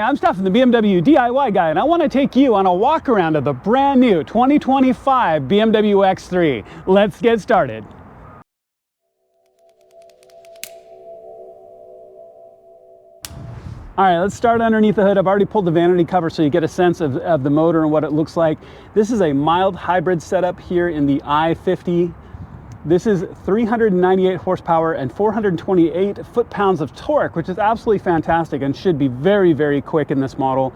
Hi, I'm Stefan, the BMW DIY guy, and I want to take you on a walk around of the brand new 2025 BMW X3. Let's get started. All right, let's start underneath the hood. I've already pulled the vanity cover so you get a sense of the motor and what it looks like. This is a mild hybrid setup here in the i50. This is 398 horsepower and 428 foot-pounds of torque, which is absolutely fantastic and should be very, very quick in this model.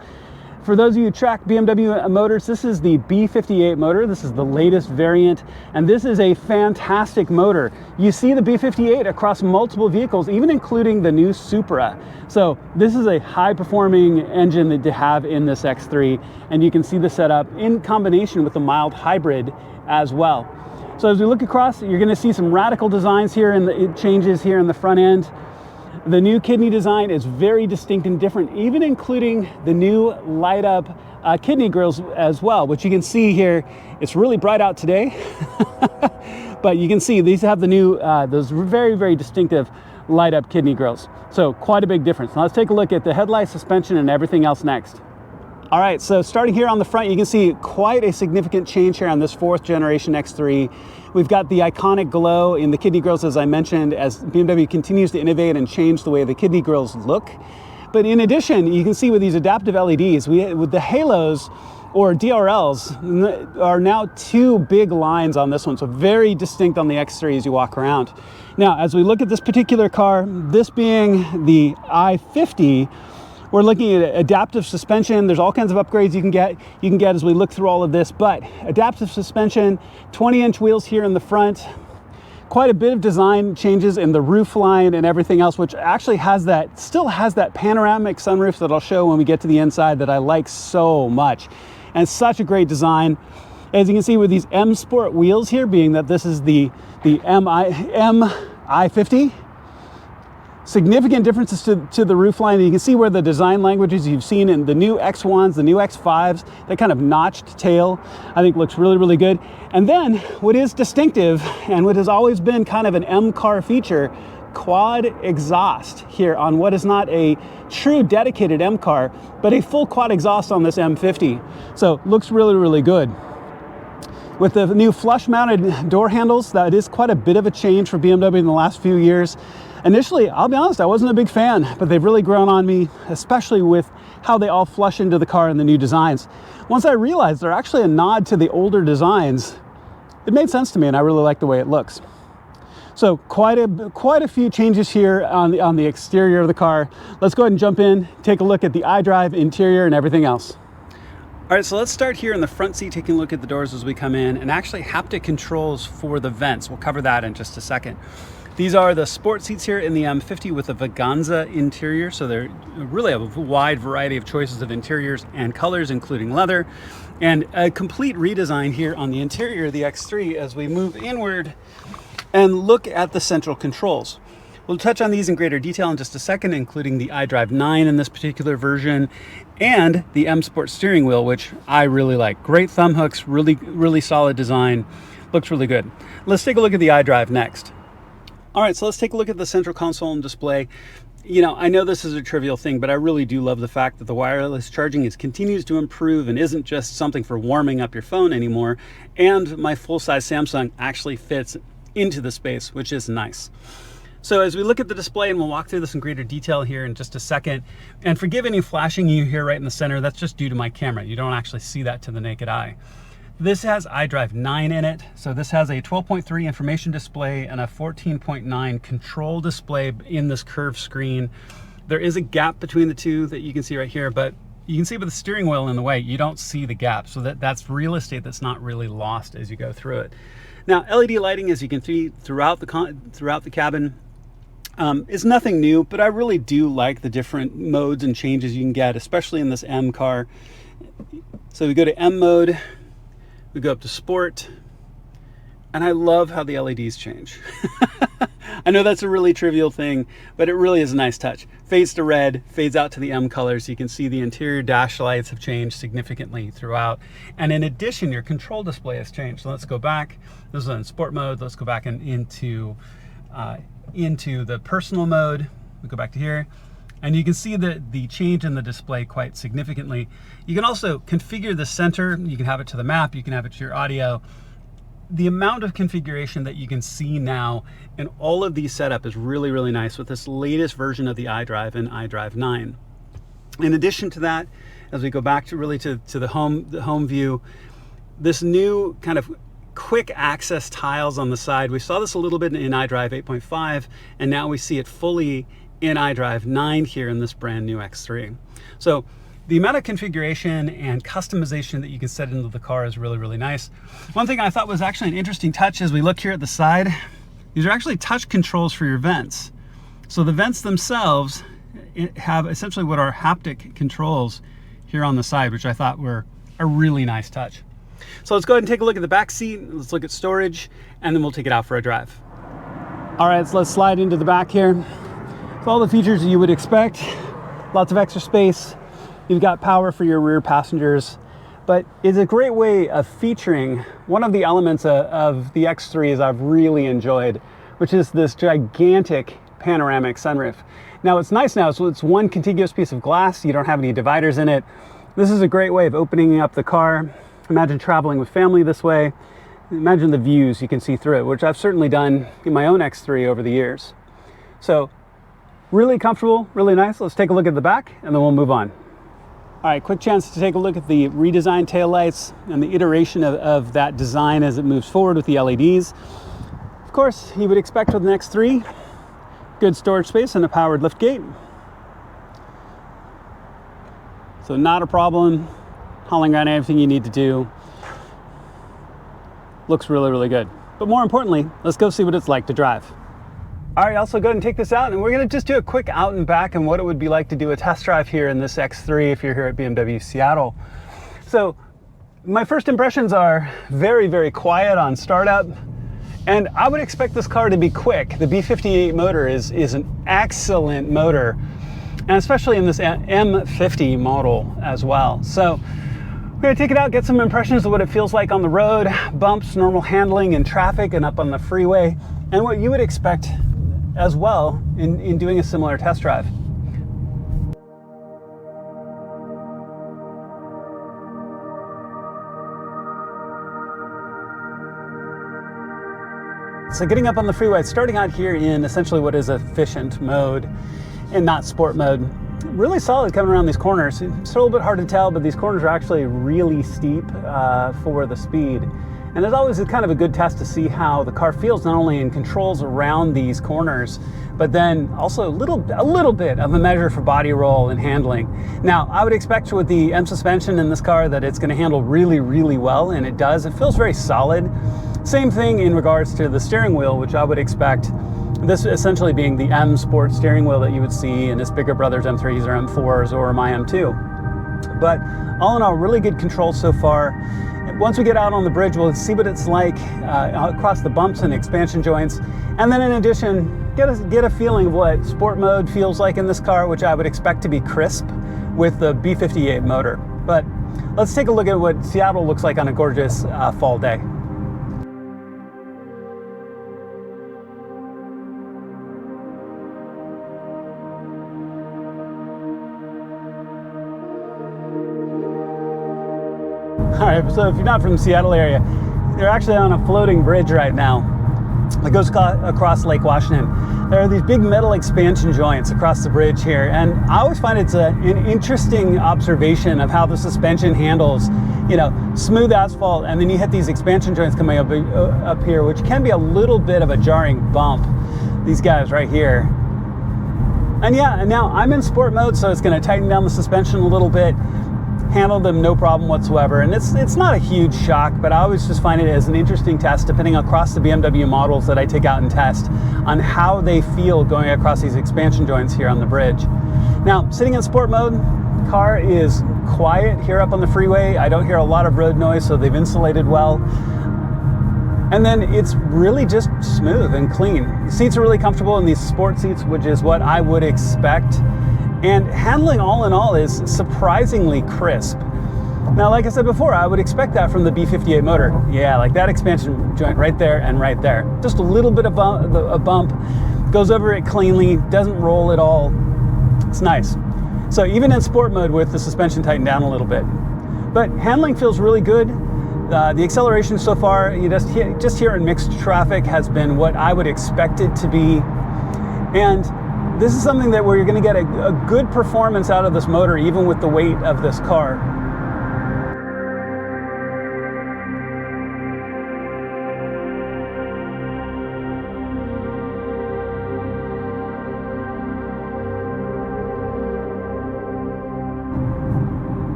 For those of you who track BMW motors, this is the B58 motor. This is the latest variant, and this is a fantastic motor. You see the B58 across multiple vehicles, even including the new Supra. So this is a high-performing engine to have in this X3, and you can see the setup in combination with the mild hybrid as well. So as we look across, you're going to see some radical designs here and changes here in the front end. The new kidney design is very distinct and different, even including the new light up kidney grills as well, which you can see here. It's really bright out today, but you can see these have the new, those very, very distinctive light up kidney grills. So quite a big difference. Now let's take a look at the headlight, suspension, and everything else next. All right, so starting here on the front, you can see quite a significant change here on this 4th generation X3. We've got the iconic glow in the kidney grills, as I mentioned, as BMW continues to innovate and change the way the kidney grills look. But in addition, you can see with these adaptive LEDs, with the halos or DRLs are now 2 big lines on this one, so very distinct on the X3 as you walk around. Now, as we look at this particular car, this being the i50, we're looking at adaptive suspension. There's all kinds of upgrades you can get as we look through all of this, but adaptive suspension, 20-inch wheels here in the front, quite a bit of design changes in the roof line and everything else, which actually still has that panoramic sunroof that I'll show when we get to the inside that I like so much. And such a great design. As you can see with these M Sport wheels here, being that this is the i50, significant differences to the roof line. You can see where the design languages you've seen in the new X1s, the new X5s, that kind of notched tail, I think looks really, really good. And then what is distinctive and what has always been kind of an M car feature, quad exhaust here on what is not a true dedicated M car, but a full quad exhaust on this M50. So looks really, really good. With the new flush mounted door handles, that is quite a bit of a change for BMW in the last few years. Initially, I'll be honest, I wasn't a big fan, but they've really grown on me, especially with how they all flush into the car in the new designs. Once I realized they're actually a nod to the older designs, it made sense to me, and I really like the way it looks. So quite a few changes here on the exterior of the car. Let's go ahead and jump in, take a look at the iDrive interior and everything else. All right, so let's start here in the front seat, taking a look at the doors as we come in, and actually haptic controls for the vents. We'll cover that in just a second. These are the sport seats here in the M50 with a Vaganza interior, so they're really a wide variety of choices of interiors and colors, including leather, and a complete redesign here on the interior of the X3 as we move inward and look at the central controls. We'll touch on these in greater detail in just a second, including the iDrive 9 in this particular version and the M Sport steering wheel, which I really like. Great thumb hooks, really, really solid design, looks really good. Let's take a look at the iDrive next. All right, so let's take a look at the central console and display. You know, I know this is a trivial thing, but I really do love the fact that the wireless charging continues to improve and isn't just something for warming up your phone anymore. And my full-size Samsung actually fits into the space, which is nice. So as we look at the display, and we'll walk through this in greater detail here in just a second, and forgive any flashing you hear right in the center, that's just due to my camera. You don't actually see that to the naked eye. This has iDrive 9 in it, so this has a 12.3 information display and a 14.9 control display in this curved screen. There is a gap between the two that you can see right here, but you can see with the steering wheel in the way, you don't see the gap, so that's real estate that's not really lost as you go through it. Now, LED lighting, as you can see throughout the cabin, is nothing new, but I really do like the different modes and changes you can get, especially in this M car. So we go to M mode, we go up to sport, and I love how the LEDs change. I know that's a really trivial thing, but it really is a nice touch. Fades to red, fades out to the M color, so you can see the interior dash lights have changed significantly throughout. And in addition, your control display has changed. So let's go back. This is in sport mode. Let's go back into the personal mode. We go back to here. And you can see the change in the display quite significantly. You can also configure the center. You can have it to the map, you can have it to your audio. The amount of configuration that you can see now in all of these setup is really, really nice with this latest version of the iDrive and iDrive 9. In addition to that, as we go back to really to the home view, this new kind of quick access tiles on the side. We saw this a little bit in iDrive 8.5, and now we see it fully in iDrive 9 here in this brand new X3. So the amount of configuration and customization that you can set into the car is really, really nice. One thing I thought was actually an interesting touch as we look here at the side, these are actually touch controls for your vents. So the vents themselves have essentially what are haptic controls here on the side, which I thought were a really nice touch. So let's go ahead and take a look at the back seat. Let's look at storage, and then we'll take it out for a drive. All right, so let's slide into the back here. So all the features you would expect, lots of extra space. You've got power for your rear passengers, but it's a great way of featuring one of the elements of the X3s I've really enjoyed, which is this gigantic panoramic sunroof. Now it's nice now, so it's one contiguous piece of glass. You don't have any dividers in it. This is a great way of opening up the car. Imagine traveling with family this way. Imagine the views you can see through it, which I've certainly done in my own X3 over the years. So really comfortable, really nice. Let's take a look at the back and then we'll move on. All right, quick chance to take a look at the redesigned taillights and the iteration of that design as it moves forward with the LEDs. Of course, you would expect with an X3, good storage space and a powered lift gate. So not a problem hauling around everything you need to do. Looks really, really good. But more importantly, let's go see what it's like to drive. All right, also go ahead and take this out, and we're gonna just do a quick out and back and what it would be like to do a test drive here in this X3 if you're here at BMW Seattle. So my first impressions are very, very quiet on startup, and I would expect this car to be quick. The B58 motor is an excellent motor, and especially in this M50 model as well. So we're gonna take it out, get some impressions of what it feels like on the road, bumps, normal handling in traffic and up on the freeway, and what you would expect as well in doing a similar test drive. So getting up on the freeway, starting out here in essentially what is efficient mode and not sport mode. Really solid coming around these corners. It's a little bit hard to tell, but these corners are actually really steep for the speed. And as always, it's kind of a good test to see how the car feels, not only in controls around these corners, but then also a little bit of a measure for body roll and handling. Now, I would expect with the M suspension in this car that it's gonna handle really, really well, and it does. It feels very solid. Same thing in regards to the steering wheel, which I would expect, this essentially being the M Sport steering wheel that you would see in its bigger brothers M3s or M4s or my M2. But all in all, really good control so far. Once we get out on the bridge, we'll see what it's like across the bumps and expansion joints. And then in addition, get a feeling of what sport mode feels like in this car, which I would expect to be crisp with the B58 motor. But let's take a look at what Seattle looks like on a gorgeous fall day. All right, so if you're not from the Seattle area, they're actually on a floating bridge right now that goes across Lake Washington. There are these big metal expansion joints across the bridge here, and I always find it's an interesting observation of how the suspension handles, you know, smooth asphalt, and then you hit these expansion joints coming up here, which can be a little bit of a jarring bump. These guys right here. And yeah, and now I'm in sport mode, so it's going to tighten down the suspension a little bit. Handle them no problem whatsoever, and it's not a huge shock, but I always just find it as an interesting test depending across the BMW models that I take out and test on how they feel going across these expansion joints here on the bridge. Now, sitting in sport mode, car is quiet here up on the freeway. I don't hear a lot of road noise, so they've insulated well. And then it's really just smooth and clean. The seats are really comfortable in these sport seats, which is what I would expect. And handling all in all is surprisingly crisp. Now, like I said before, I would expect that from the B58 motor. Yeah, like that expansion joint right there and right there. Just a little bit of a bump, goes over it cleanly, doesn't roll at all. It's nice. So even in sport mode with the suspension tightened down a little bit. But handling feels really good. The acceleration so far, you just here in mixed traffic, has been what I would expect it to be. And this is something that where you're going to get a good performance out of this motor, even with the weight of this car.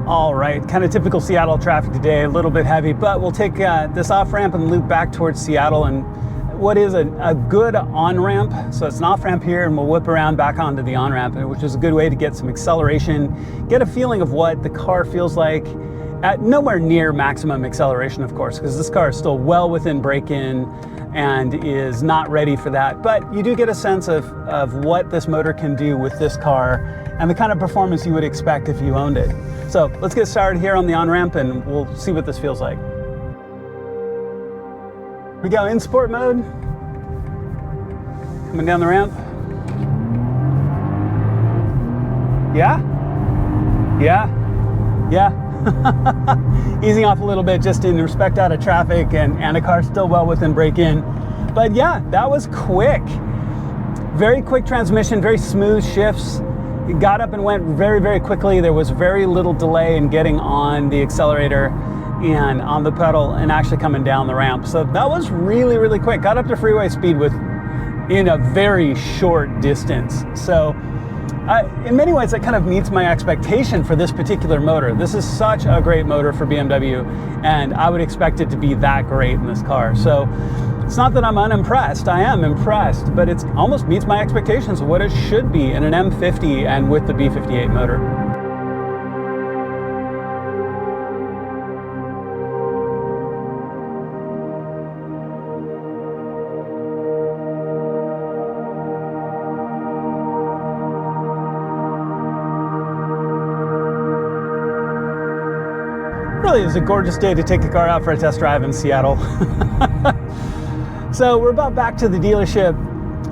All right, kind of typical Seattle traffic today, a little bit heavy, but we'll take this off-ramp and loop back towards Seattle and what is a good on-ramp. So it's an off-ramp here, and we'll whip around back onto the on-ramp, which is a good way to get some acceleration, get a feeling of what the car feels like at nowhere near maximum acceleration, of course, because this car is still well within break-in and is not ready for that. But you do get a sense of what this motor can do with this car and the kind of performance you would expect if you owned it. So let's get started here on the on-ramp and we'll see what this feels like. We go in sport mode, coming down the ramp. Yeah, easing off a little bit just in respect out of traffic and a car still well within break-in. But yeah, that was quick. Very quick transmission, very smooth shifts. It got up and went very, very quickly. There was very little delay in getting on the accelerator and on the pedal and actually coming down the ramp. So that was really, really quick. Got up to freeway speed in a very short distance. So in many ways, that kind of meets my expectation for this particular motor. This is such a great motor for BMW, and I would expect it to be that great in this car. So it's not that I'm unimpressed, I am impressed, but it almost meets my expectations of what it should be in an M50 and with the B58 motor. Really is a gorgeous day to take the car out for a test drive in Seattle. So we're about back to the dealership,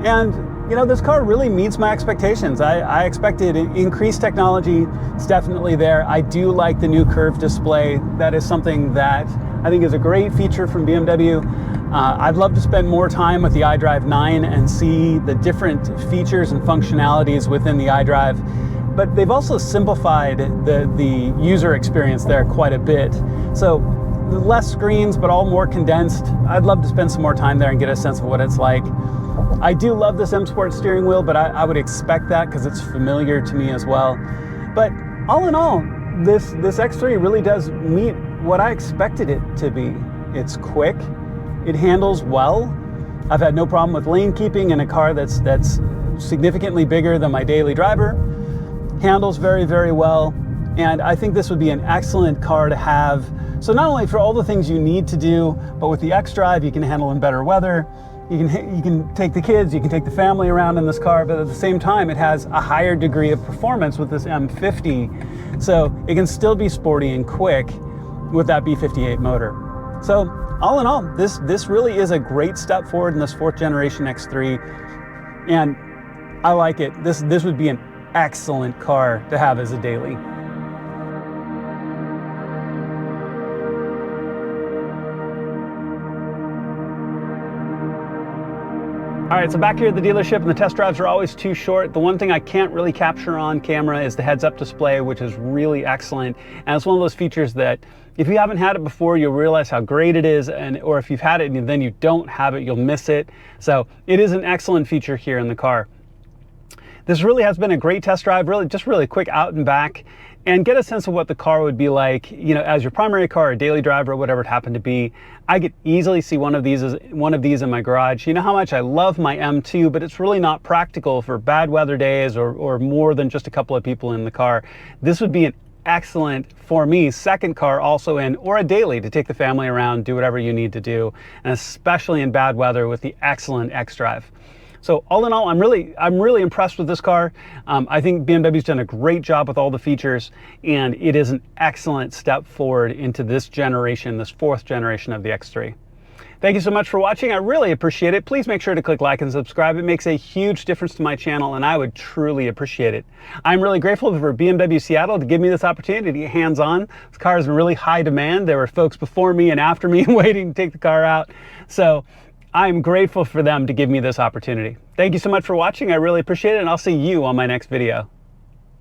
and you know, this car really meets my expectations. I expected increased technology. It's definitely there. I do like the new curved display. That is something that I think is a great feature from BMW. I'd love to spend more time with the iDrive 9 and see the different features and functionalities within the iDrive. But they've also simplified the user experience there quite a bit. So less screens, but all more condensed. I'd love to spend some more time there and get a sense of what it's like. I do love this M Sport steering wheel, but I would expect that because it's familiar to me as well. But all in all, this X3 really does meet what I expected it to be. It's quick, it handles well. I've had no problem with lane keeping in a car that's significantly bigger than my daily driver. Handles very, very well, and I think this would be an excellent car to have. So not only for all the things you need to do, but with the xDrive, you can handle in better weather. You can take the kids, you can take the family around in this car, but at the same time, it has a higher degree of performance with this M50. So it can still be sporty and quick with that B58 motor. So all in all, this really is a great step forward in this 4th generation X3, and I like it. This would be an excellent car to have as a daily. All right, so back here at the dealership, and the test drives are always too short. The one thing I can't really capture on camera is the heads-up display, which is really excellent. And it's one of those features that if you haven't had it before, you'll realize how great it is, or if you've had it and then you don't have it, you'll miss it. So it is an excellent feature here in the car. This really has been a great test drive, really quick out and back, and get a sense of what the car would be like, you know, as your primary car, or daily driver, or whatever it happened to be. I could easily see one of these in my garage. You know how much I love my M2, but it's really not practical for bad weather days or more than just a couple of people in the car. This would be an excellent, for me, second car also in, or a daily to take the family around, do whatever you need to do, and especially in bad weather with the excellent xDrive. So all in all, I'm really impressed with this car. I think BMW's done a great job with all the features, and it is an excellent step forward into this generation, this 4th generation of the X3. Thank you so much for watching. I really appreciate it. Please make sure to click like and subscribe. It makes a huge difference to my channel, and I would truly appreciate it. I'm really grateful for BMW Seattle to give me this opportunity to get hands-on. This car is in really high demand. There were folks before me and after me waiting to take the car out. So I'm grateful for them to give me this opportunity. Thank you so much for watching. I really appreciate it, and I'll see you on my next video.